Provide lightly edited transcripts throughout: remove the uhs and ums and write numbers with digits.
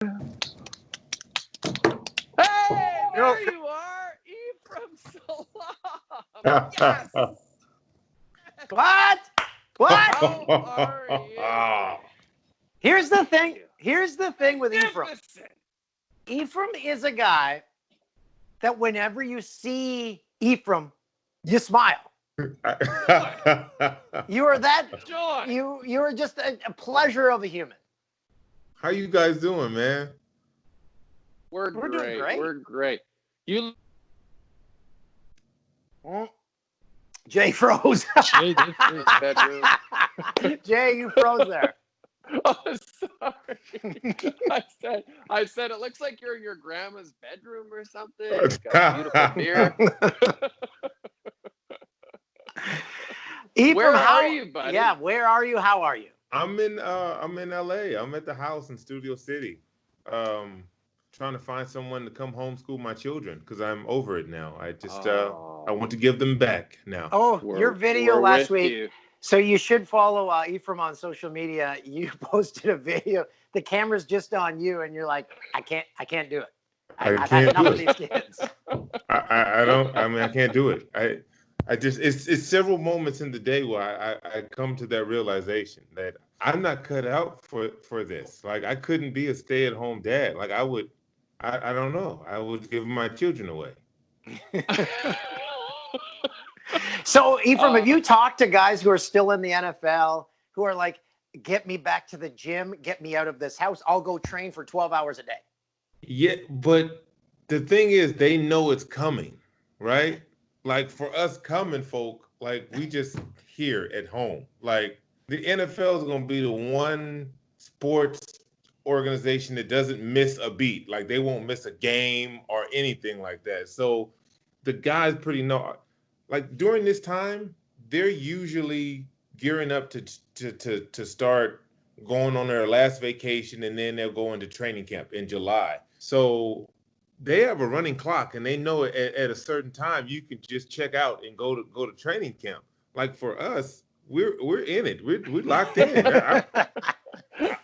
Hey, there you are, Ephraim Salaam. Yes. What? How are you? Here's the thing. Here's the thing with Ephraim. Magnificent. Ephraim is a guy that whenever you see Ephraim, you smile. You are that Joy. you are just a pleasure of a human. How you guys doing, man? We're doing great. great. We're great. You Jay froze. Jay did freeze bedroom. Jay, you froze there. Oh, sorry. I said it looks like you're in your grandma's bedroom or something. You've got a beautiful beard. Ephraim, Where are you, buddy? Yeah, where are you? How are you? I'm in LA. I'm at the house in Studio City. Trying to find someone to come homeschool my children because I'm over it now. I just I want to give them back now. Oh, your video last week. You. So you should follow Ephraim on social media. You posted a video. The camera's just on you, and you're like, I can't do it. I've had enough of these kids. I can't do it. I just it's several moments in the day where I come to that realization that I'm not cut out for this. Like I couldn't be a stay-at-home dad. Like I don't know. I would give my children away. So Ephraim, have you talked to guys who are still in the NFL who are like, get me back to the gym, get me out of this house. I'll go train for 12 hours a day. Yeah, but the thing is, they know it's coming, right? Like for us common folk, like we just here at home. Like the NFL is going to be the one sports organization that doesn't miss a beat. Like they won't miss a game or anything like that. So the guys pretty know. Like during this time, they're usually gearing up to start going on their last vacation, and then they'll go into training camp in July. So they have a running clock, and they know at a certain time you can just check out and go to training camp. Like for us, we're in it. We're locked in.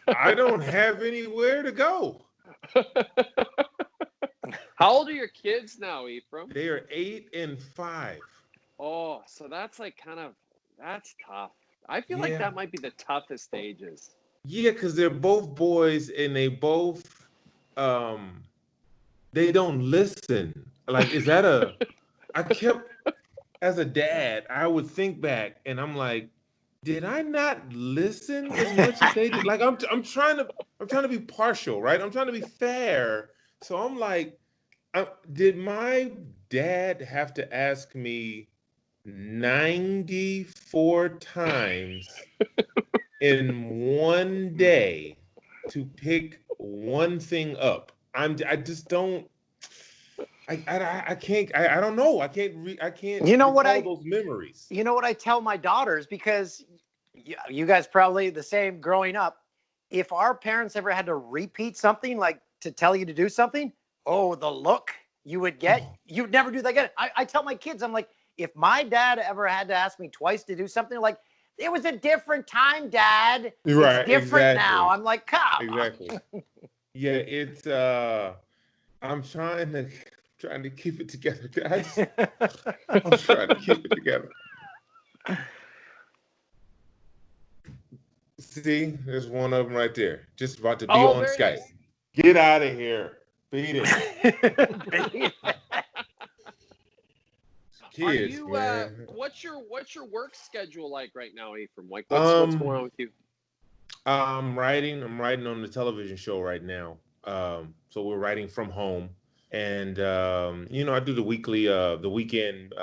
I don't have anywhere to go. How old are your kids now, Ephraim? They are 8 and 5. Oh, so that's like that's tough. I feel like that might be the toughest ages. Yeah, because they're both boys and they both they don't listen. Like, is that I kept as a dad, I would think back and I'm like, did I not listen as much as they did? Like I'm trying to be partial, right? I'm trying to be fair. So I'm like, did my dad have to ask me 94 times in one day to pick one thing up? I just don't. I can't. I don't know. I can't. You know what recall those memories. You know what I tell my daughters, because you guys probably the same growing up. If our parents ever had to repeat something, like to tell you to do something, the look you would get, you'd never do that again. I tell my kids, I'm like, if my dad ever had to ask me twice to do something, like, it was a different time, Dad. Right, it's different exactly. now. I'm like, come Exactly. on. Yeah, it's I'm trying to keep it together, guys. I'm trying to keep it together. See, there's one of them right there. Just about to be on Skype. Get out of here. Beat it. Kids, man. What's your work schedule like right now, Ephraim? Like what's going on with you? I'm writing on the television show right now. So we're writing from home. And I do the weekend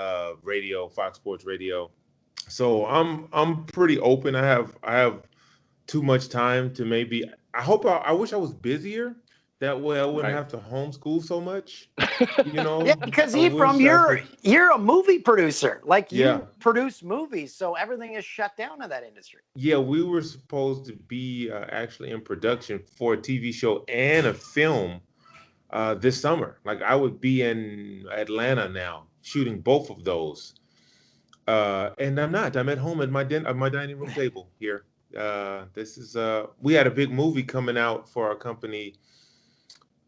radio, Fox Sports Radio. So I'm pretty open. I have too much time to maybe. I wish I was busier. That way I wouldn't have to homeschool so much. Yeah, because Ephraim, you're a movie producer. Like you produce movies, so everything is shut down in that industry. Yeah, we were supposed to be actually in production for a TV show and a film this summer. Like I would be in Atlanta now shooting both of those. And I'm not. I'm at home at my dining room table here. This is we had a big movie coming out for our company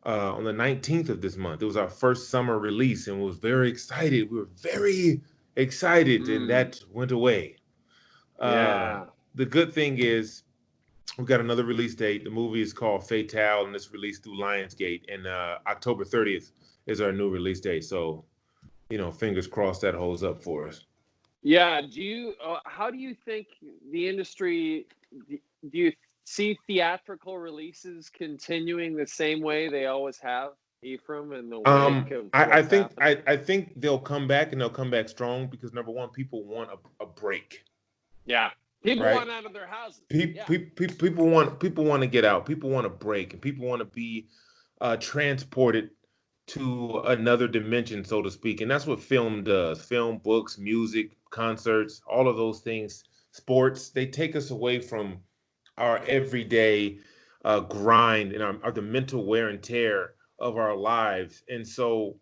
on the 19th of this month. It was our first summer release, and we was very excited. We were very excited, and that went away. Yeah. The good thing is we've got another release date. The movie is called Fatale, and it's released through Lionsgate. And October 30th is our new release date. So, fingers crossed that holds up for us. Yeah. How do you think the industry, do you see theatrical releases continuing the same way they always have, Ephraim, in the wake of I think they'll come back, and they'll come back strong because number one, people want a break. Yeah. People right? want out of their houses. People want to get out. People want a break, and people want to be transported to another dimension, so to speak. And that's what film does. Film, books, music, concerts, all of those things, sports, they take us away from our everyday grind and the mental wear and tear of our lives. And so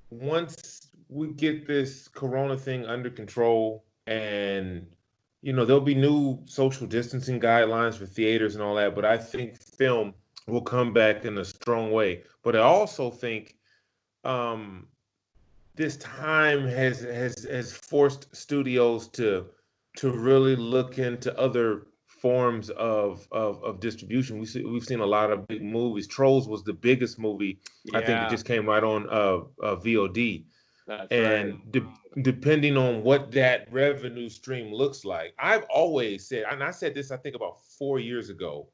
once we get this corona thing under control, and there'll be new social distancing guidelines for theaters and all that, but I think film will come back in a strong way. But I also think this time has forced studios to really look into other forms of distribution. We've seen a lot of big movies. Trolls was the biggest movie. I think it just came right on VOD. That's and right. Depending on what that revenue stream looks like, I've always said, and I said this I think about 4 years ago,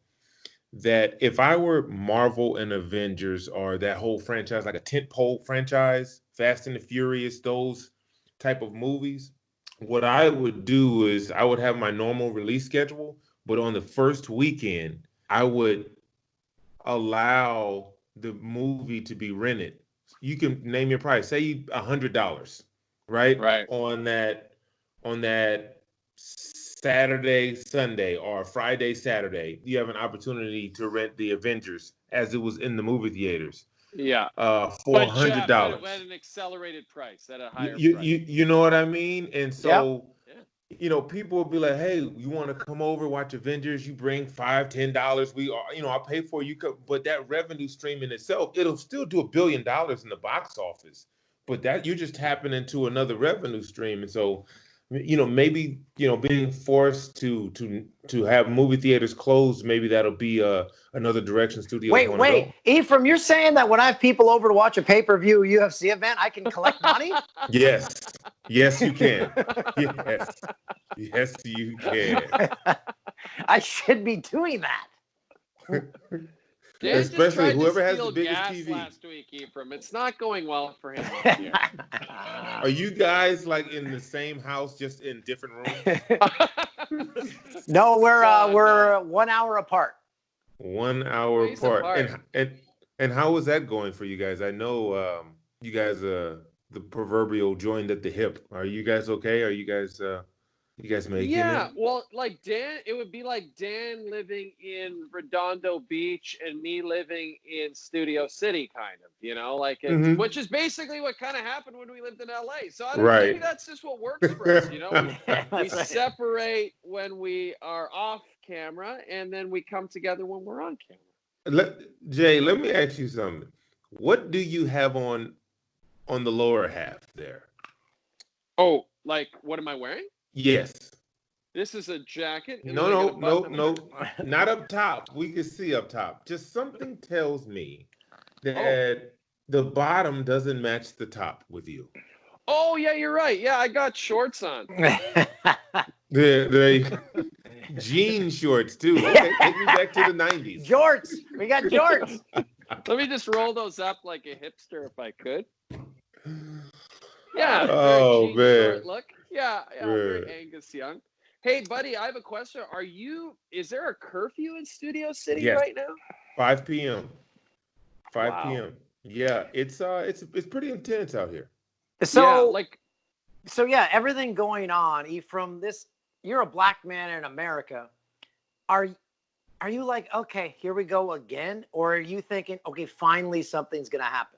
that if I were Marvel and Avengers or that whole franchise, like a tentpole franchise, Fast and the Furious, those type of movies, what I would do is I would have my normal release schedule, but on the first weekend, I would allow the movie to be rented. You can name your price, say $100, right? Right. On that Saturday, Sunday, or Friday, Saturday, you have an opportunity to rent the Avengers as it was in the movie theaters. Yeah. For $100. But at an accelerated price, at a higher price. You know what I mean? And so, Yep. people will be like, "Hey, you want to come over, watch Avengers? You bring $5, $10. We are, I'll pay for you." But that revenue stream in itself, it'll still do $1 billion in the box office. But that you're just tapping into another revenue stream, and so, maybe being forced to have movie theaters closed, maybe that'll be another direction studios want to go. Wait, Ephraim, you're saying that when I have people over to watch a pay-per-view UFC event, I can collect money? Yes, you can. Yes, you can. I should be doing that. Dan Especially just whoever to has steal the biggest gas TV. last week, Ephraim. It's not going well for him this year. Are you guys like in the same house, just in different rooms? No, we're 1 hour apart. 1 hour apart. And how is that going for you guys? I know you guys the proverbial joined at the hip. Are you guys okay? Are you guys making it? Well, like Dan, it would be like Dan living in Redondo Beach and me living in Studio City, kind of, like it's, which is basically what kind of happened when we lived in LA. So I don't know, maybe that's just what works for us, we separate when we are off camera, and then we come together when we're on camera. Jay, let me ask you something. What do you have on the lower half there? Oh, like what am I wearing? Yes. This is a jacket. No, not up top. We can see up top. Just something tells me that the bottom doesn't match the top with you. Oh, yeah, you're right. Yeah, I got shorts on. The jean shorts too. Okay, take me back to the 90s. Jorts. We got jorts. Let me just roll those up like a hipster if I could. Yeah. Oh, jean man. short look. Yeah, very Angus Young. Hey, buddy, I have a question. Is there a curfew in Studio City right now? 5 p.m. 5 p.m. Yeah, it's pretty intense out here. So everything going on, Ephraim, you're a black man in America. Are you like, okay, here we go again? Or are you thinking, okay, finally something's going to happen?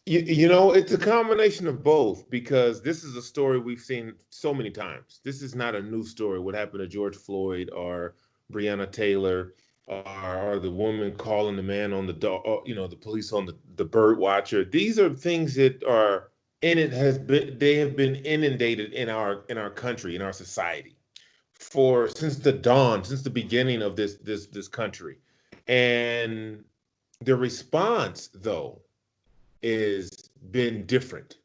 It's a combination of both, because this is a story we've seen so many times. This is not a new story. What happened to George Floyd or Breonna Taylor or the woman calling the man on the dog, the police on the bird watcher. These are things that are they have been inundated in our country, in our society since the beginning of this country. And the response though is been different.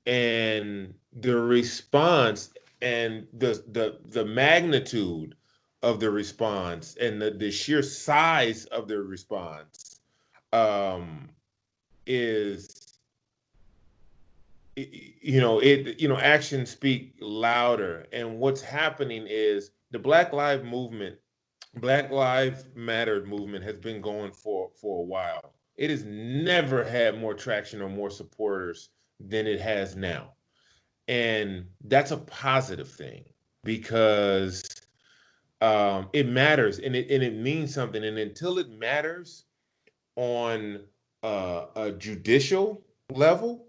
And the response and the magnitude of the response and the sheer size of the response um, is actions speak louder. And what's happening is the Black Lives Matter movement has been going for a while. It has never had more traction or more supporters than it has now. And that's a positive thing because it matters and it means something. And until it matters on a judicial level,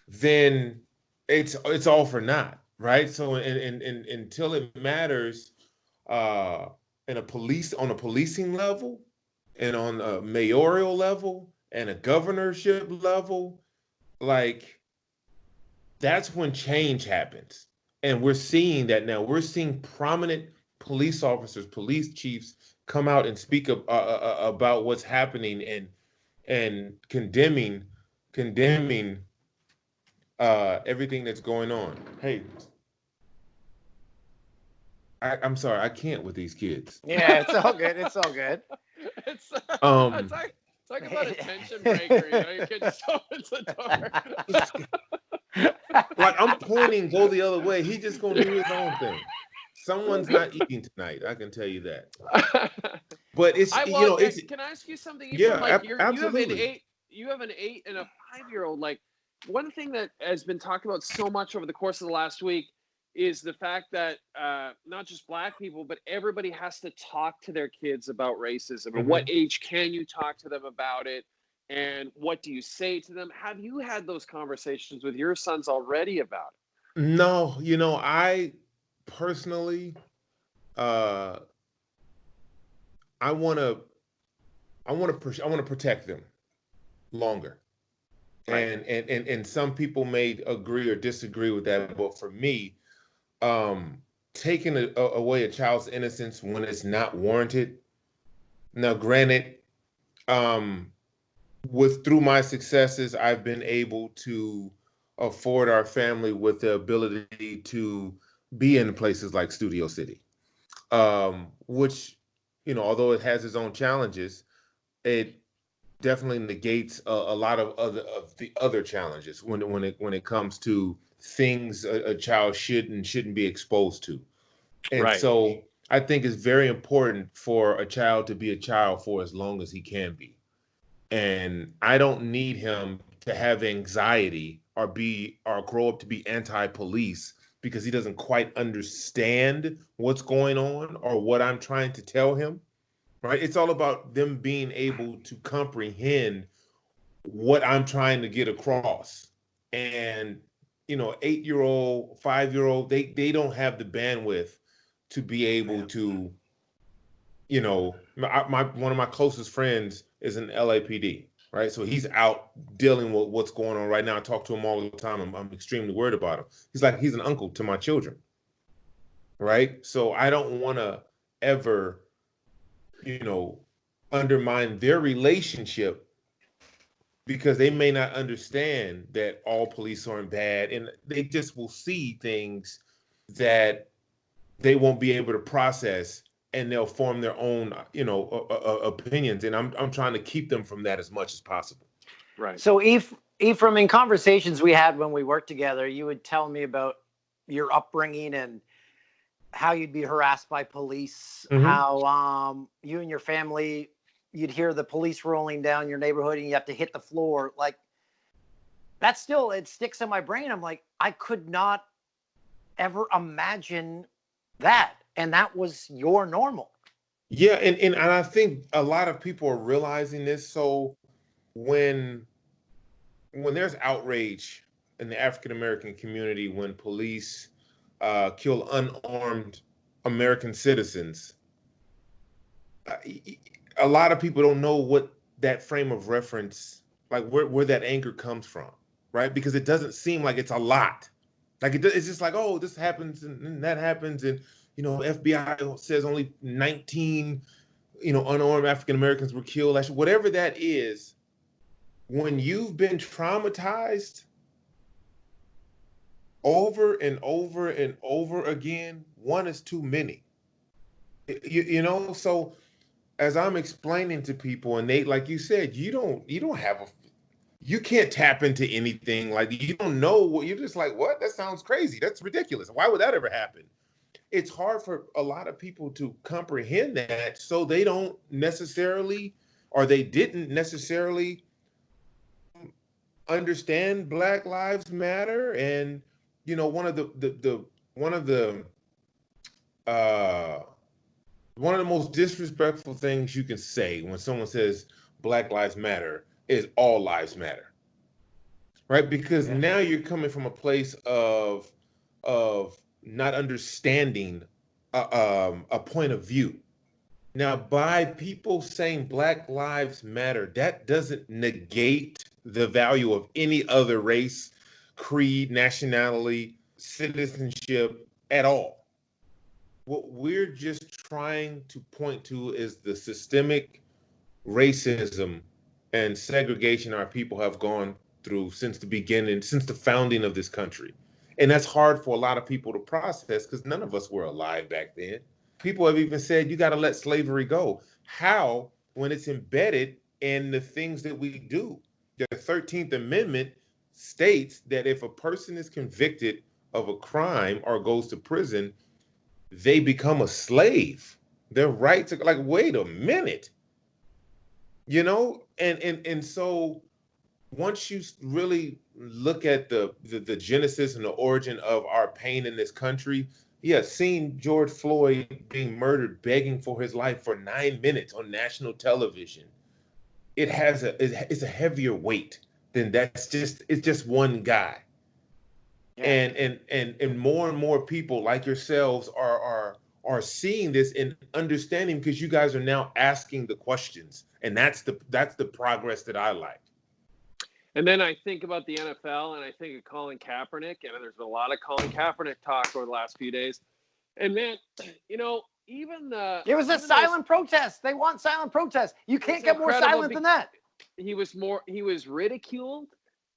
then it's all for naught, right? So and until it matters uh, on a policing level and on a mayoral level and a governorship level, like that's when change happens. And we're seeing that now. We're seeing prominent police officers, police chiefs come out and speak about what's happening and condemning everything that's going on. Hey, I'm sorry, I can't with these kids. Yeah, it's all good. It's all good. It's Um, talk about a tension breaker. Your kid just opens the door. like I'm pointing, go the other way. He's just gonna do his own thing. Someone's not eating tonight. I can tell you that. But can I ask you something? Ephraim? Yeah, Like absolutely. you have an 8 and a 5-year-old. Like one thing that has been talked about so much over the course of the last week is the fact that not just Black people, but everybody has to talk to their kids about racism. And what age can you talk to them about it? And what do you say to them? Have you had those conversations with your sons already about it? No, I personally, uh, I want to, I want to protect them longer. Right. And some people may agree or disagree with that, but for me, um, taking away a child's innocence when it's not warranted. Now, granted, um, through my successes, I've been able to afford our family with the ability to be in places like Studio City, which, although it has its own challenges, it definitely negates a lot of the other challenges when it comes to things a child shouldn't be exposed to. And Right. so I think it's very important for a child to be a child for as long as he can be. And I don't need him to have anxiety or grow up to be anti-police because he doesn't quite understand what's going on or what I'm trying to tell him. Right? It's all about them being able to comprehend what I'm trying to get across. And 8-year-old, 5-year-old, they don't have the bandwidth to be able to, one of my closest friends is an LAPD, right? So he's out dealing with what's going on right now. I talk to him all the time. I'm extremely worried about him. He's an uncle to my children, right? So I don't want to ever, undermine their relationship because they may not understand that all police aren't bad and they just will see things that they won't be able to process and they'll form their own opinions, and I'm trying to keep them from that as much as possible. Right. So Ephraim, in conversations we had when we worked together, you would tell me about your upbringing and how you'd be harassed by police, how you and your family, you'd hear the police rolling down your neighborhood and you have to hit the floor. Like it sticks in my brain. I'm like, I could not ever imagine that. And that was your normal. Yeah, and I think a lot of people are realizing this. So when there's outrage in the African American community when police kill unarmed American citizens, a lot of people don't know what that frame of reference, like where that anger comes from, right? Because it doesn't seem like it's a lot. Like it's just like, oh, this happens and that happens, and FBI says only 19, unarmed African Americans were killed. Whatever that is, when you've been traumatized over and over and over again, one is too many. So as I'm explaining to people, and they, like you said, you can't tap into anything. Like, you don't know what, you're just like, what? That sounds crazy. That's ridiculous. Why would that ever happen? It's hard for a lot of people to comprehend that, so they don't necessarily, or they didn't necessarily understand Black Lives Matter. And one of uh one of the most disrespectful things you can say when someone says Black Lives Matter is all lives matter, right? Because now you're coming from a place of not understanding a point of view. Now, by people saying Black Lives Matter, that doesn't negate the value of any other race, creed, nationality, citizenship at all. What we're just trying to point to is the systemic racism and segregation our people have gone through since the beginning, since the founding of this country. And that's hard for a lot of people to process because none of us were alive back then. People have even said, you got to let slavery go. How, when it's embedded in the things that we do? The 13th Amendment states that if a person is convicted of a crime or goes to prison, they become a slave. Their rights are like, wait a minute. And so once you really look at the genesis and the origin of our pain in this country, seeing George Floyd being murdered, begging for his life for 9 minutes on national television, it's a heavier weight than it's just one guy. Yeah. And more people like yourselves are seeing this and understanding, because you guys are now asking the questions, and that's the progress that I like. And then I think about the NFL, and I think of Colin Kaepernick, and there's been a lot of Colin Kaepernick talk over the last few days. And man, even it was a silent protest. They want silent protest. You can't get more silent than that. He was ridiculed,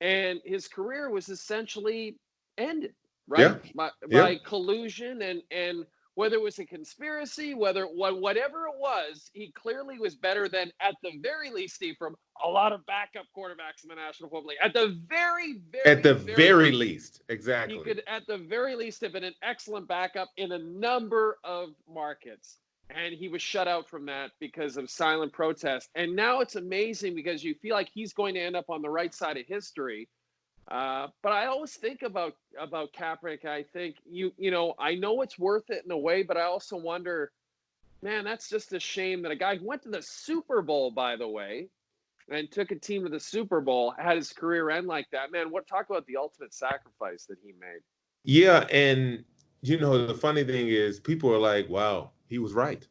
and his career was essentially ended, right? Yeah. By collusion and whether it was a conspiracy, whatever it was, he clearly was better than, at the very least, Ephraim, a lot of backup quarterbacks in the National Football League. At the very least, exactly. He could, at the very least, have been an excellent backup in a number of markets. And he was shut out from that because of silent protest. And now it's amazing because you feel like he's going to end up on the right side of history. But I always think about Kaepernick. I think I know it's worth it in a way, but I also wonder, man, that's just a shame that a guy who went to the Super Bowl, by the way, and took a team to the Super Bowl, had his career end like that. Man, talk about the ultimate sacrifice that he made. Yeah, and the funny thing is, people are like, "Wow, he was right."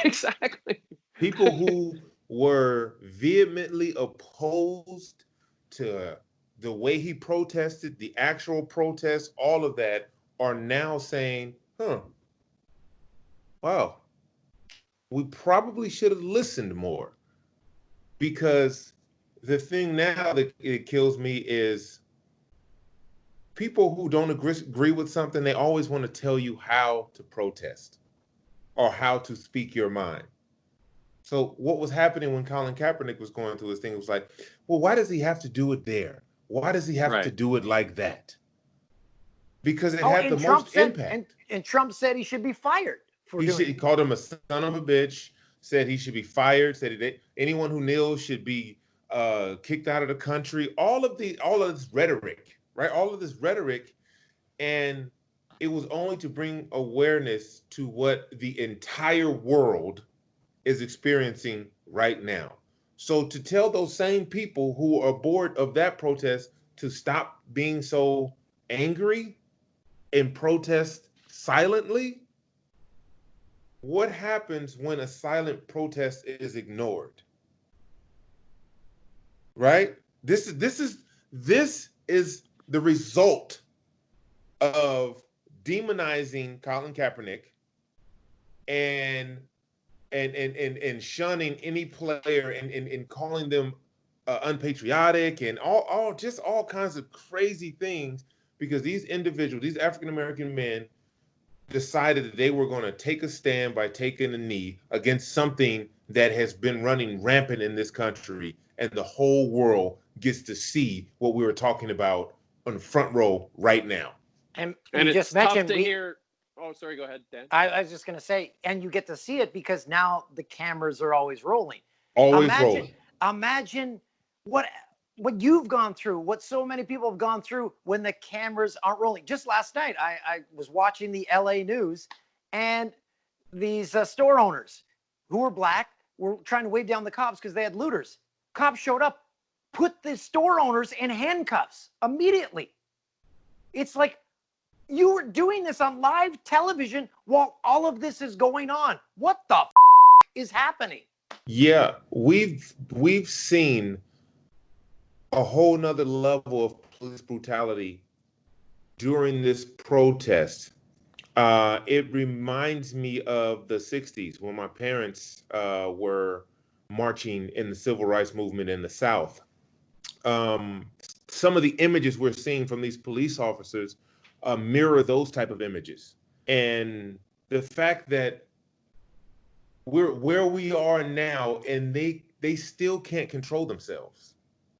Exactly. People who were vehemently opposed to the way he protested, the actual protest, all of that, are now saying, wow, we probably should have listened more. Because the thing now that it kills me is people who don't agree with something, they always want to tell you how to protest or how to speak your mind. So what was happening when Colin Kaepernick was going through his thing, it was like, well, why does he have to do it there? Why does he have to do it like that? Because it had the most impact. And Trump said he should be fired for doing it. He called him a son of a bitch, said he should be fired, said that anyone who kneels should be kicked out of the country. All of this rhetoric, right? All of this rhetoric. And it was only to bring awareness to what the entire world is experiencing right now. So to tell those same people who are bored of that protest to stop being so angry and protest silently, what happens when a silent protest is ignored? Right? This is the result of demonizing Colin Kaepernick and and shunning any player and calling them unpatriotic and all kinds of crazy things, because these individuals, these African American men, decided that they were going to take a stand by taking a knee against something that has been running rampant in this country, and the whole world gets to see what we were talking about on the front row right now. And And you it's just tough mentioned to hear. Oh, sorry. Go ahead, Dan. I was just going to say, and you get to see it because now the cameras are always rolling. Always Imagine, rolling. imagine what you've gone through, what so many people have gone through when the cameras aren't rolling. Just last night, I was watching the LA news, and these store owners who were black were trying to wave down the cops because they had looters. Cops showed up, put the store owners in handcuffs immediately. It's like, you were doing this on live television while all of this is going on. What the is happening? Yeah, we've seen a whole nother level of police brutality during this protest. It reminds me of the 60s when my parents were marching in the civil rights movement in the South. Some of the images we're seeing from these police officers mirror those type of images. And the fact that we're where we are now and they still can't control themselves.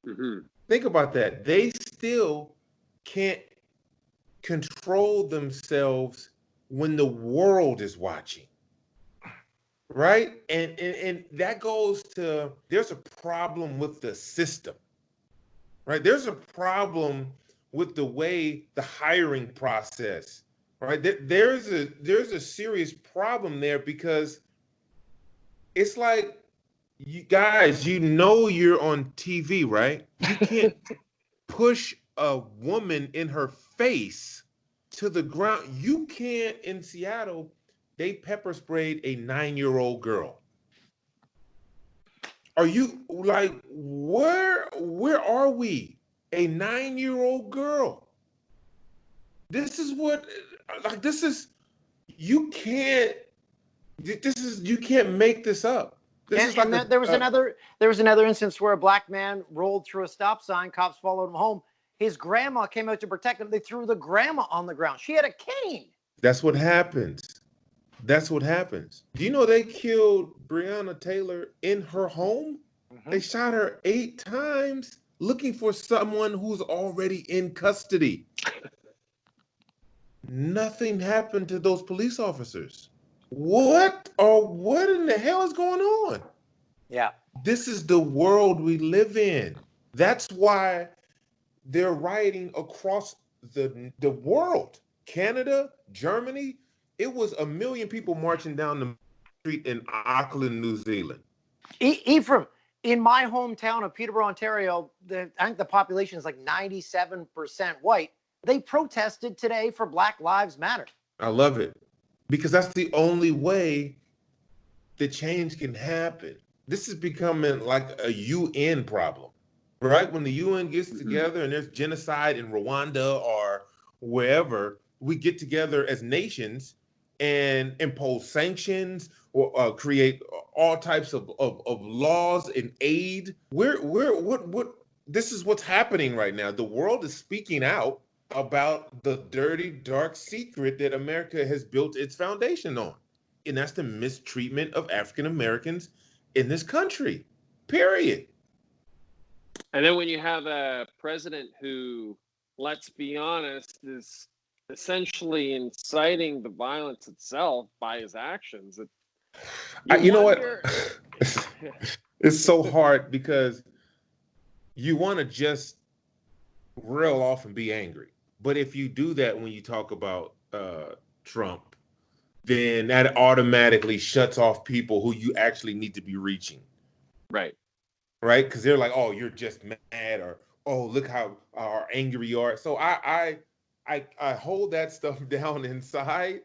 Mm-hmm. Think about that. They still can't control themselves when the world is watching. Right? And that goes to, there's a problem with the system. Right? There's a problem with the way the hiring process, right? There's a serious problem there, because it's like, you guys, you're on TV, right? You can't push a woman in her face to the ground. You can't. In Seattle, they pepper sprayed a 9-year-old girl. Are you like, where are we? A 9-year-old girl. This is what, like, this is, you can't, you can't make this up. This is like There was another instance where a black man rolled through a stop sign. Cops followed him home. His grandma came out to protect him. They threw the grandma on the ground. She had a cane. That's what happens. That's what happens. Do you know they killed Breonna Taylor in her home? Mm-hmm. They shot her 8 times looking for someone who's already in custody. Nothing happened to those police officers. What in the hell is going on? Yeah. This is the world we live in. That's why they're rioting across the world. Canada, Germany. It was 1 million people marching down the street in Auckland, New Zealand. Ephraim, in my hometown of Peterborough, Ontario, I think the population is like 97% white. They protested today for Black Lives Matter. I love it, because that's the only way the change can happen. This is becoming like a UN problem, right? When the UN gets together and there's genocide in Rwanda or wherever, we get together as nations and impose sanctions or create all types of laws and aid. This is what's happening right now. The world is speaking out about the dirty, dark secret that America has built its foundation on. And that's the mistreatment of African Americans in this country, period. And then when you have a president who, let's be honest, is essentially inciting the violence itself by his actions. You know what? It's so hard, because you want to just rail off and be angry. But if you do that when you talk about Trump, then that automatically shuts off people who you actually need to be reaching. Right. Right? Because they're like, oh, you're just mad, or oh, look how angry you are. So I hold that stuff down inside,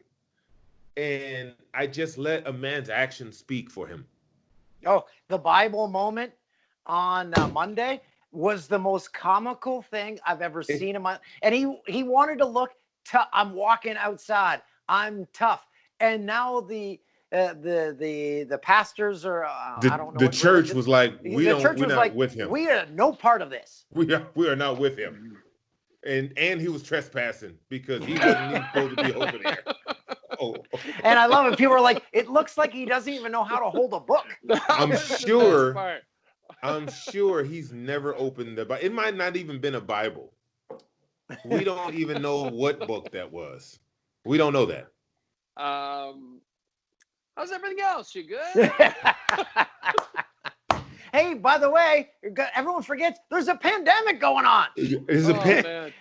and I just let a man's actions speak for him. Oh, the Bible moment on Monday was the most comical thing I've ever seen in my. And he wanted to look tough. I'm walking outside. I'm tough. And now the pastors are I don't know. The what church was like, we're not like, with him. we are no part of this. We are not with him. And he was trespassing because he wasn't even supposed to be over there. Oh. And I love it. People are like, it looks like he doesn't even know how to hold a book. I'm sure he's never opened the Bible. It might not even been a Bible. We don't even know what book that was. We don't know that. How's everything else? You good? Hey, by the way, everyone forgets there's a pandemic going on. Man.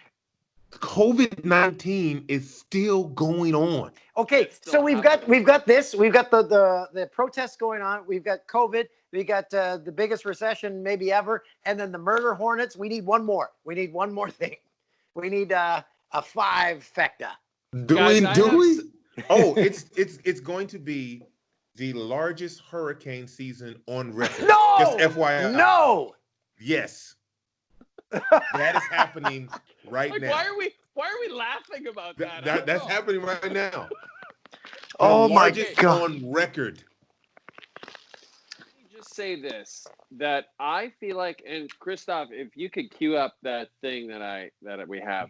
COVID-19 is still going on. Okay, so we've got this. We've got the protests going on. We've got COVID. We got the biggest recession maybe ever, and then the murder hornets. We need one more. We need one more thing. We need a five-fecta. Do we? Oh, it's going to be the largest hurricane season on record. No, just FYI. No. Yes, that is happening right now. Why are we laughing about that? That's happening right now. Oh my God! On record. Let me just say this: that I feel like, and Christoph, if you could cue up that thing that we have,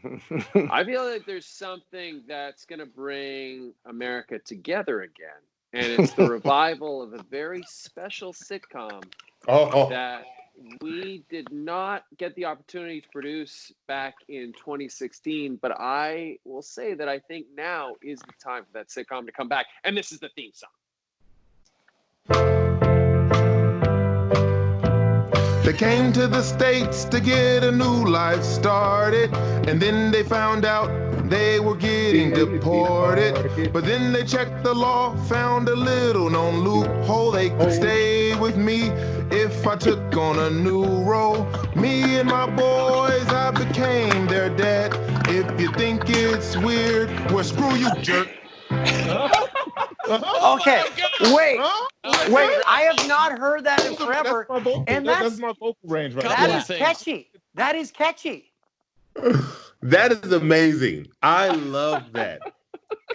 I feel like there's something that's going to bring America together again, and it's the revival of a very special sitcom that we did not get the opportunity to produce back in 2016, but I will say that I think now is the time for that sitcom to come back, and this is the theme song. They came to the States to get a new life started, and then they found out they were getting deported. But then they checked the law, found a little known loophole. They could stay with me if I took on a new role. Me and my boys, I became their dad. If you think it's weird, well, screw you, jerk. Okay, wait. I have not heard that in forever. That's my vocal range right now. That is catchy. That is catchy. That is amazing. I love that.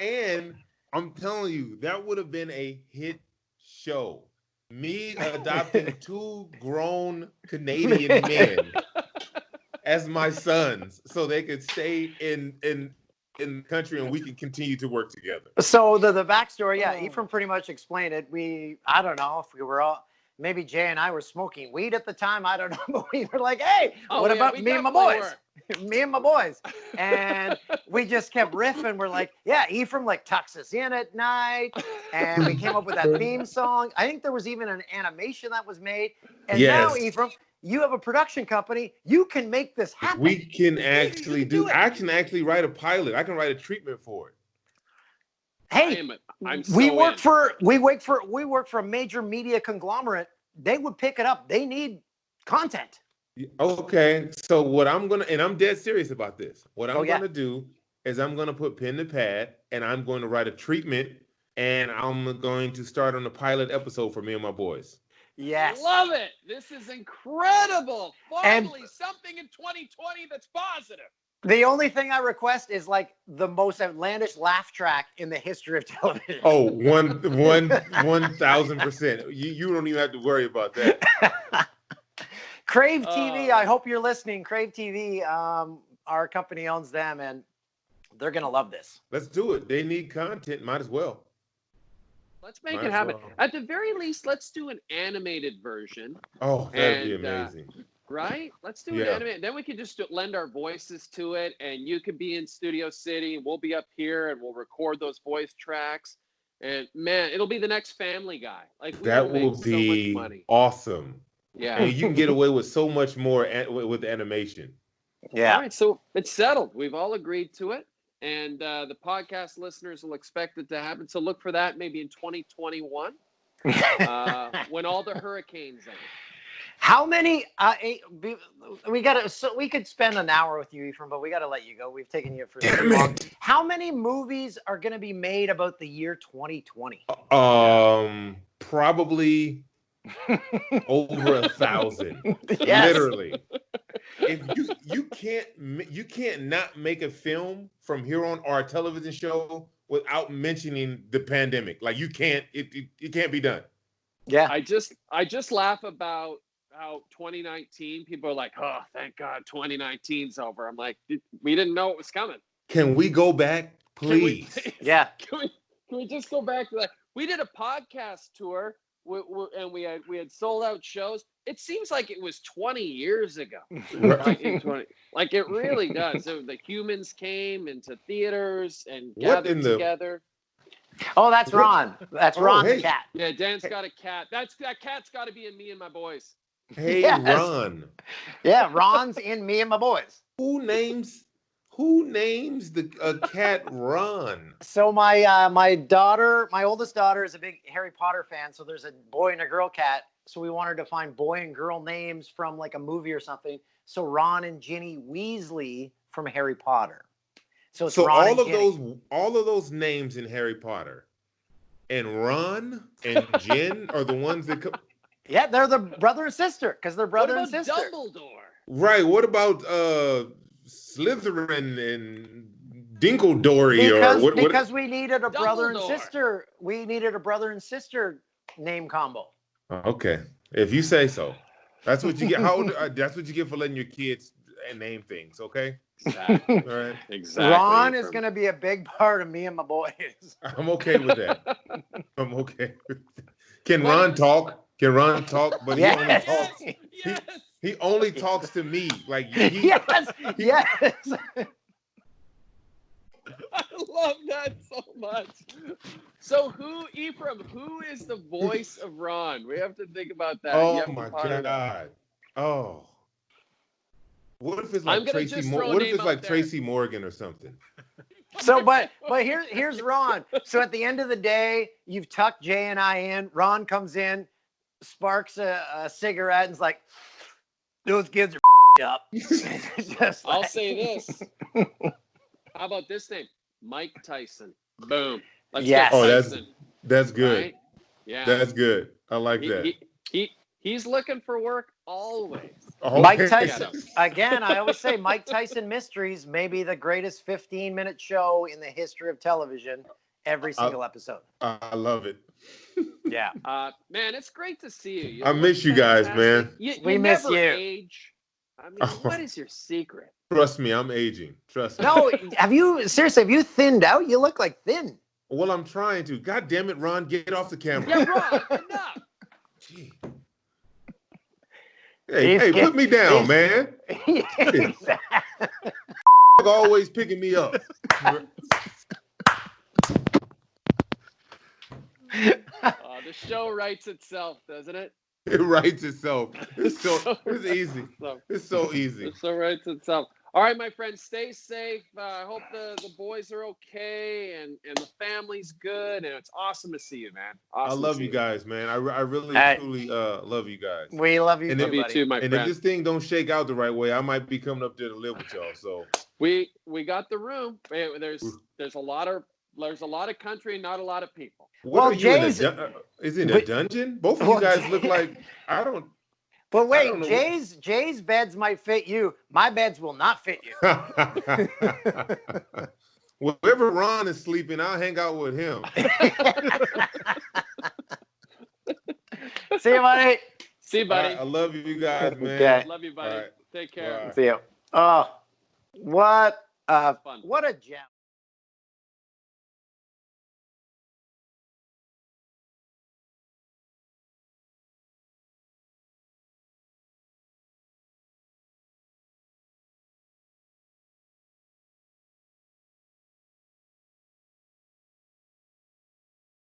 And I'm telling you, that would have been a hit show. Me adopting two grown Canadian men as my sons so they could stay in the country and we can continue to work together. So the backstory, Ephraim pretty much explained it. I don't know if we were all, maybe Jay and I were smoking weed at the time. I don't know, but we were like, hey, what about me and my boys? Me and my boys. And we just kept riffing. We're like, Ephraim like tucks us in at night. And we came up with that theme song. I think there was even an animation that was made. And now, Ephraim, you have a production company. You can make this happen. We can actually do it. I can actually write a pilot. I can write a treatment for it. Hey, we work for a major media conglomerate. They would pick it up. They need content. Okay, so what I'm gonna, and I'm dead serious about this. What I'm gonna do is I'm gonna put pen to pad, and I'm going to write a treatment, and I'm going to start on the pilot episode for me and my boys. Yes, love it. This is incredible. Finally, something in 2020 that's positive. The only thing I request is like the most outlandish laugh track in the history of television. Oh, 1,000%. You don't even have to worry about that. Crave TV, I hope you're listening. Crave TV, our company owns them, and they're going to love this. Let's do it. They need content. Might as well. Let's make it happen. Well. At the very least, let's do an animated version. Oh, that'd be amazing. Right? Let's do an animated. Then we could just lend our voices to it, and you could be in Studio City, and we'll be up here, and we'll record those voice tracks. And, man, it'll be the next Family Guy. Like that will be so much money. Awesome. Yeah. And you can get away with so much more with animation. Yeah. All right, so it's settled. We've all agreed to it. And the podcast listeners will expect it to happen. So look for that maybe in 2021 when all the hurricanes end. How many? We got to. So we could spend an hour with you, Ephraim, but we got to let you go. We've taken you for so long. How many movies are going to be made about the year 2020? Probably over 1,000. Yes. Literally. If you can't not make a film from here on, or a television show, without mentioning the pandemic. Like you can't. It can't be done. Yeah. I just laugh about how 2019 people are like, oh, thank God 2019's over. I'm like, we didn't know it was coming. Can we go back, please? Yeah. Can we just go back to that? We did a podcast tour and we had sold out shows. It seems like it was 20 years ago. Like it really does. So the humans came into theaters and gathered together. Oh, that's Ron. That's Ron the cat. Yeah, Dan's got a cat. That cat's got to be in Me and My Boys. Hey, yes. Ron. Yeah, Ron's in Me and My Boys. Who names the cat Ron? So my daughter, my oldest daughter, is a big Harry Potter fan. So there's a boy and a girl cat. So we wanted to find boy and girl names from like a movie or something. So Ron and Ginny Weasley from Harry Potter. So Ron all of those names in Harry Potter, and Ron and Jen are the ones that come. Yeah, they're the brother and sister because they're brother and sister. Dumbledore. Right. What about Slytherin and Dinkledory because we needed a brother and sister. We needed a brother and sister name combo. Okay, if you say so. That's what you get. That's what you get for letting your kids name things. Okay. Exactly. All right. Exactly. Ron is going to be a big part of Me and My Boys. I'm okay with that. I'm okay. Can Ron talk? Can Ron talk? But he only talks. Yes. He only talks to me. Like yes. I love that so much. So Ephraim, who is the voice of Ron? We have to think about that. Oh my God. Oh. What if it's like Tracy? What if it's like Tracy Morgan or something? So, but here's Ron. So at the end of the day, you've tucked Jay and I in. Ron comes in, sparks a cigarette, and is like, "Those kids are up." I'll say this. How about this name, Mike Tyson? Boom. Let's yes. Oh, that's good. Right? Yeah, that's good. I like that. He's looking for work always. Okay. Mike Tyson. Again, I always say Mike Tyson Mysteries may be the greatest 15-minute show in the history of television. Every single episode. I love it. Yeah. Man, it's great to see you. I miss you guys, man. We miss you. Age. I mean, what is your secret? Trust me, I'm aging. Trust me. No, have you thinned out? You look like thin. Well, I'm trying to. God damn it, Ron, get off the camera. Yeah, Ron, enough. Gee. Hey, put me down, man. Always picking me up. The show writes itself, doesn't it? It writes itself. It's easy. It's so easy. It so writes itself. All right, my friends, stay safe. I hope the boys are okay and the family's good. And it's awesome to see you, man. Awesome I love you guys, man. I really, truly love you guys. We love you, love you too, my friend. And if this thing don't shake out the right way, I might be coming up there to live with y'all. So we got the room. There's a lot of country and not a lot of people. Is it a dungeon? Both of you guys look like I don't. But wait, Jay's beds might fit you. My beds will not fit you. Wherever Ron is sleeping, I'll hang out with him. See you, buddy. See you, buddy. Right, I love you guys, man. Okay. Love you, buddy. Right. Take care. Bye. See you. Oh, what a gem.